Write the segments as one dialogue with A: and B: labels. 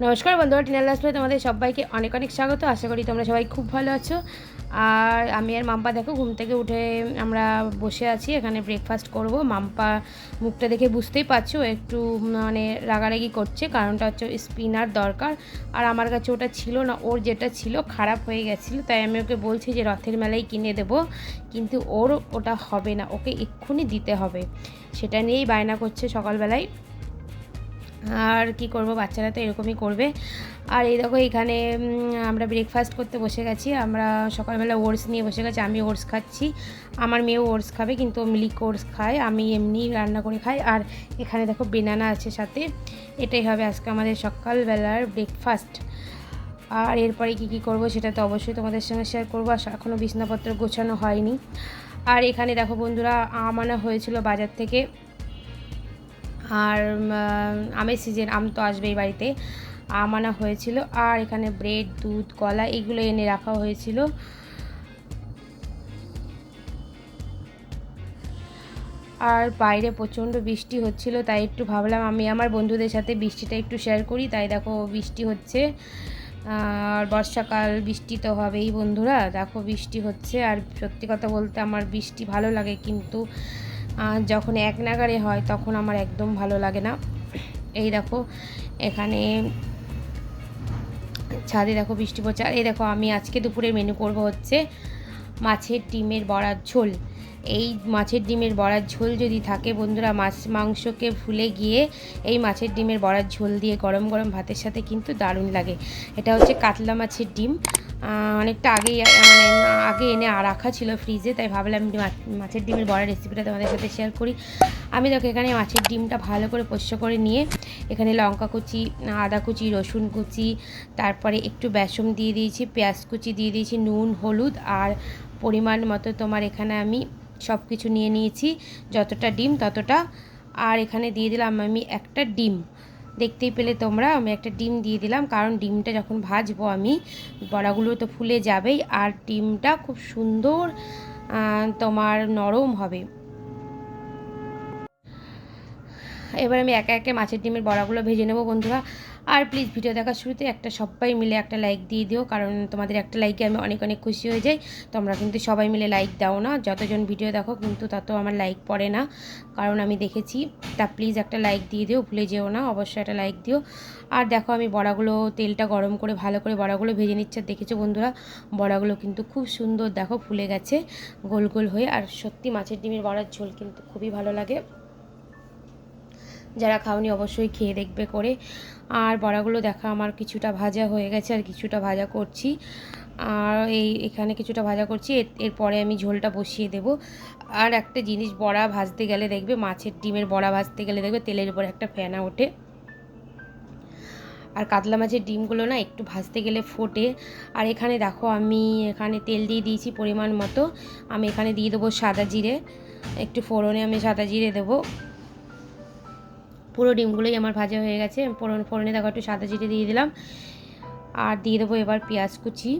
A: নমস্কার বন্ধুরা, টিনা লাইফে তোমাদের সবাইকে অনেক অনেক স্বাগত। আশা করি তোমরা সবাই খুব ভালো আছো। আর আমি আর মাম্পা দেখো ঘুম থেকে উঠে আমরা বসে আছি, এখানে ব্রেকফাস্ট করব। মাম্পা মুখটা দেখে বুঝতেই পারছো একটু মানে রাগারাগি করছে, কারণটা হচ্ছে স্পিনার দরকার। আর আমার কাছে ওটা ছিল না, ওর যেটা ছিল খারাপ হয়ে গেছিলো, তাই আমি ওকে বলছি যে রথের মেলায় কিনে দেবো, কিন্তু ওর ওটা হবে না, ওকে এক্ষুনি দিতে হবে। সেটা নিয়েই বায়না করছে সকালবেলায়। আর কি করব, বাচ্চারা তো এরকমই করবে। আর এই দেখো এখানে আমরা ব্রেকফাস্ট করতে বসে গেছি। আমরা সকালবেলা ওটস নিয়ে বসে গেছি, আমি ওটস খাচ্ছি, আমার মেয়েও ওটস খাবে, কিন্তু মিল্ক ওটস খায়, আমি এমনি রান্না করে খাই। আর এখানে দেখো বেনানা আছে সাথে। এটাই হবে আজকে আমাদের সকালবেলার ব্রেকফাস্ট। আর এরপরে কি করব সেটা তো অবশ্যই তোমাদের সঙ্গে শেয়ার করবো। আর এখনও বিছানাপত্র গোছানো হয়নি। আর এখানে দেখো বন্ধুরা, আম আনা হয়েছিল বাজার থেকে। আর আমের সিজন, আম তো আসবেই বাড়িতে, আম আনা হয়েছিল। আর এখানে ব্রেড, দুধ, কলা এগুলো এনে রাখা হয়েছিল। আর বাইরে প্রচণ্ড বৃষ্টি হচ্ছিল, তাই একটু ভাবলাম আমি আমার বন্ধুদের সাথে বৃষ্টিটা একটু শেয়ার করি। তাই দেখো বৃষ্টি হচ্ছে, আর বর্ষাকাল, বৃষ্টি তো হবেই বন্ধুরা। দেখো বৃষ্টি হচ্ছে, আর সত্যি কথা বলতে আমার বৃষ্টি ভালো লাগে, কিন্তু যখন এক নাগাড়ে হয় তখন আমার একদম ভালো লাগে না। এই দেখো এখানে ছাদে দেখো বৃষ্টি পড়ছে। আর এই দেখো আমি আজকে দুপুরের মেনু করব হচ্ছে মাছের ডিমের বড়ার ঝোল। এই মাছের ডিমের বড়ার ঝোল যদি থাকে বন্ধুরা, মাছ মাংসকে ভুলে গিয়ে এই মাছের ডিমের বড়ার ঝোল দিয়ে গরম গরম ভাতের সাথে কিন্তু দারুণ লাগে। এটা হচ্ছে কাতলা মাছের ডিম, অনেকটা আগেই মানে আগে এনে রাখা ছিল ফ্রিজে, তাই ভাবলাম মাছের ডিমের বড়ার রেসিপিটা তোমাদের সাথে শেয়ার করি। আমি দেখো এখানে মাছের ডিমটা ভালো করে পোষ্য করে নিয়ে এখানে লঙ্কা কুচি, আদা কুচি, রসুন কুচি, তারপরে একটু বেসন দিয়ে দিয়েছি, পেঁয়াজ কুচি দিয়ে দিয়েছি, নুন, হলুদ আর পরিমাণ মতো তোমার এখানে আমি সব কিছু নিয়ে নিয়েছি, যতটা ডিম ততটা। আর এখানে দিয়ে দিলাম আমি একটা ডিম, দেখতেই পেলে তোমরা, আমি একটা ডিম দিয়ে দিলাম, কারণ ডিমটা যখন ভাজবো আমি, বড়াগুলো তো ফুলে যাবেই, আর ডিমটা খুব সুন্দর তোমার নরম হবে। এবার আমি একে একে মাছের ডিমের বড়াগুলো ভেজে নেবো বন্ধুরা। আর প্লিজ ভিডিও দেখার শুরুতে সবাই মিলে একটা লাইক দিয়ে দিও, কারণ তোমাদের একটা লাইকে আমি অনেক অনেক খুশি হয়ে যাই। তোমরা কিন্তু সবাই মিলে লাইক দাও না, যতজন ভিডিও দেখো কিন্তু তত আমার লাইক পড়ে না, কারণ আমি দেখেছি। তা প্লিজ একটা লাইক দিয়ে দিও, ভুলে যেও না, অবশ্যই একটা লাইক দিও। আর দেখো আমি বড়াগুলো তেলটা গরম করে ভালো করে বড়াগুলো ভেজে নিচ্ছে। দেখেছো বন্ধুরা, বড়াগুলো কিন্তু খুব সুন্দর দেখো ফুলে গেছে গোল গোল হয়ে। আর সত্যি মাছের ডিমের বড়ার ঝোল কিন্তু খুবই ভালো লাগে, যারা খাওনি অবশ্যই খেয়ে দেখবে করে। আর বড়াগুলো দেখা আমার কিছুটা ভাজা হয়ে গেছে, আর কিছুটা ভাজা করছি। আর এখানে কিছুটা ভাজা করছি, এরপরে আমি ঝোলটা বসিয়ে দেব। আর একটা জিনিস, বড়া ভাজতে গেলে দেখবে, মাছের ডিমের বড়া ভাজতে গেলে দেখবে তেলের উপরে একটা ফেনা ওঠে, আর কাতলা মাছের ডিমগুলো না একটু ভাজতে গেলে ফোটে। আর এখানে দেখো আমি এখানে তেল দিয়ে দিয়েছি পরিমাণ মতো। আমি এখানে দিয়ে দেবো সাদা জিরে, একটু ফোড়নে আমি সাদা জিরে দেবো। পুরো ডিমগুলোই আমার ভাজা হয়ে গেছে, ফোড়নে দেখো একটু সাদা জিরে দিয়ে দিলাম। আর দিয়ে দেবো এবার পেঁয়াজ কুচি।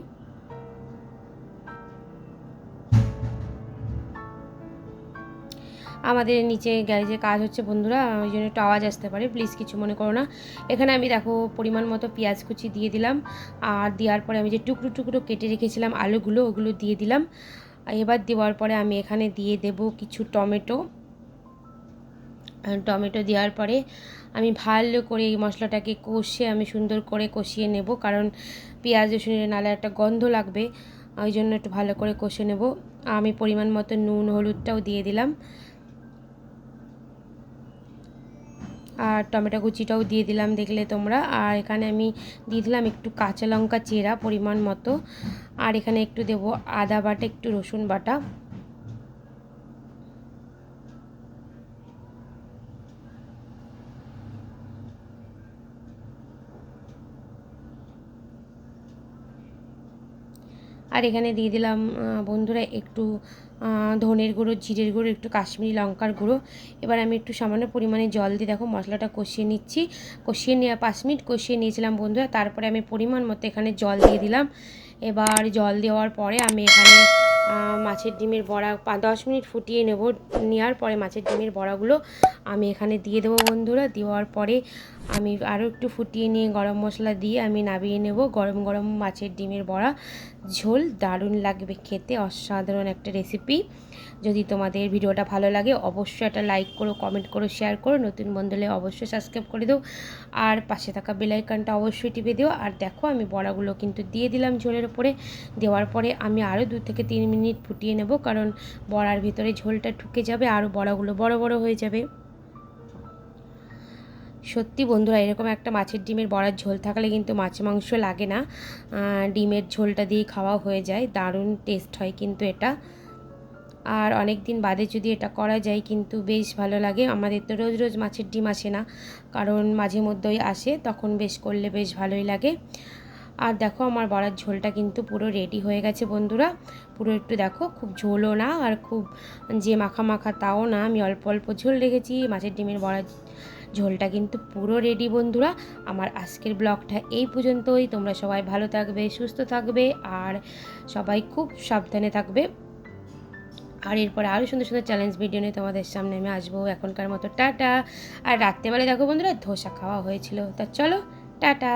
A: আমাদের নিচে গ্যারেজে কাজ হচ্ছে বন্ধুরা, ওই জন্য একটু আওয়াজ আসতে পারে, প্লিজ কিছু মনে করো না। এখানে আমি দেখো পরিমাণ মতো পেঁয়াজ কুচি দিয়ে দিলাম। আর দেওয়ার পরে আমি যে টুকরো টুকরো কেটে রেখেছিলাম আলুগুলো, ওগুলো দিয়ে দিলাম। এবার দেওয়ার পরে আমি এখানে দিয়ে দেব কিছু টমেটো। টমেটো দেওয়ার পরে আমি ভালো করে এই মশলাটাকে কষে আমি সুন্দর করে কষিয়ে নেব, কারণ পেঁয়াজ রসুনের নালে একটা গন্ধ লাগবে, ওই জন্য একটু ভালো করে কষে নেব। আমি পরিমাণ মতো নুন হলুদটাও দিয়ে দিলাম, আর টমেটো কুচিটাও দিয়ে দিলাম দেখলে তোমরা। আর এখানে আমি দিয়ে দিলাম একটু কাঁচা লঙ্কা চেরা পরিমাণ মতো। আর এখানে একটু দেব আদা বাটা, একটু রসুন বাটা। আর এখানে দিয়ে দিলাম বন্ধুরা একটু ধনের গুঁড়ো, জিরের গুঁড়ো, একটু কাশ্মীরি লঙ্কার গুঁড়ো। এবার আমি একটু সামান্য পরিমাণে জল দিয়ে দেখো মশলাটা কষিয়ে নিচ্ছি। কষিয়ে নিয়ে 5 মিনিট কষিয়ে নিয়েছিলাম বন্ধুরা। তারপরে আমি পরিমাণ মতো এখানে জল দিয়ে দিলাম। এবার জল দেওয়ার পরে আমি এখানে মাছের ডিমের বড়া 10 মিনিট ফুটিয়ে নেওয়ার পরে মাছের ডিমের বড়াগুলো আমি এখানে দিয়ে দেবো বন্ধুরা। দেওয়ার পরে আমি আরও একটু ফুটিয়ে নিয়ে গরম মশলা দিয়ে আমি নামিয়ে নেব। গরম গরম মাছের ডিমের বড়া ঝোল দারুণ লাগবে খেতে, অসাধারণ একটা রেসিপি। যদি তোমাদের ভিডিওটা ভালো লাগে অবশ্যই একটা লাইক করো, কমেন্ট করো, শেয়ার করো। নতুন বন্ধু হলে অবশ্যই সাবস্ক্রাইব করে দিও আর পাশে থাকা বেল আইকনটা অবশ্যই টিপে দিও। আর দেখো আমি বড়াগুলো কিন্তু দিয়ে দিলাম ঝোলের উপরে। দেওয়ার পরে আমি আরও 2 থেকে 3 মিনিট ফুটিয়ে নেব, কারণ বড়ার ভিতরে ঝোলটা ঢুকে যাবে, আরও বড়াগুলো বড় বড় হয়ে যাবে। সত্যি বন্ধুরা, এরকম একটা মাছের ডিমের বড়ার ঝোল থাকলে কিন্তু মাছ মাংস লাগে না, ডিমের ঝোলটা দিয়ে খাওয়া হয়ে যায়। দারুণ টেস্ট হয় কিন্তু এটা। আর অনেক দিন বাদে যদি এটা করা যায় কিন্তু বেশ ভালো লাগে। আমাদের তো রোজ রোজ মাছের ডিম আসে না, কারণ মাঝে মধ্যেই আসে, তখন বেশ করলে বেশ ভালোই লাগে। আর দেখো আমার বড়ার ঝোলটা কিন্তু পুরো রেডি হয়ে গেছে বন্ধুরা। পুরো একটু দেখো, খুব ঝোলও না আর খুব যে মাখা মাখা তাও না, আমি অল্প অল্প ঝোল রেখেছি। মাছের ডিমের বড়ার ঝোলটা কিন্তু পুরো রেডি বন্ধুরা। আমার আজকের ব্লগটা এই পর্যন্তই। তোমরা সবাই ভালো থাকবে, সুস্থ থাকবে আর সবাই খুব সাবধানে থাকবে। আর এরপরে আরও সুন্দর সুন্দর চ্যালেঞ্জ ভিডিও নিয়ে তোমাদের সামনে আমি আসবো। এখনকার মতো টাটা। আর রাত্রেবেলায় দেখো বন্ধুরা ধোসা খাওয়া হয়েছিল, তা চলো টাটা।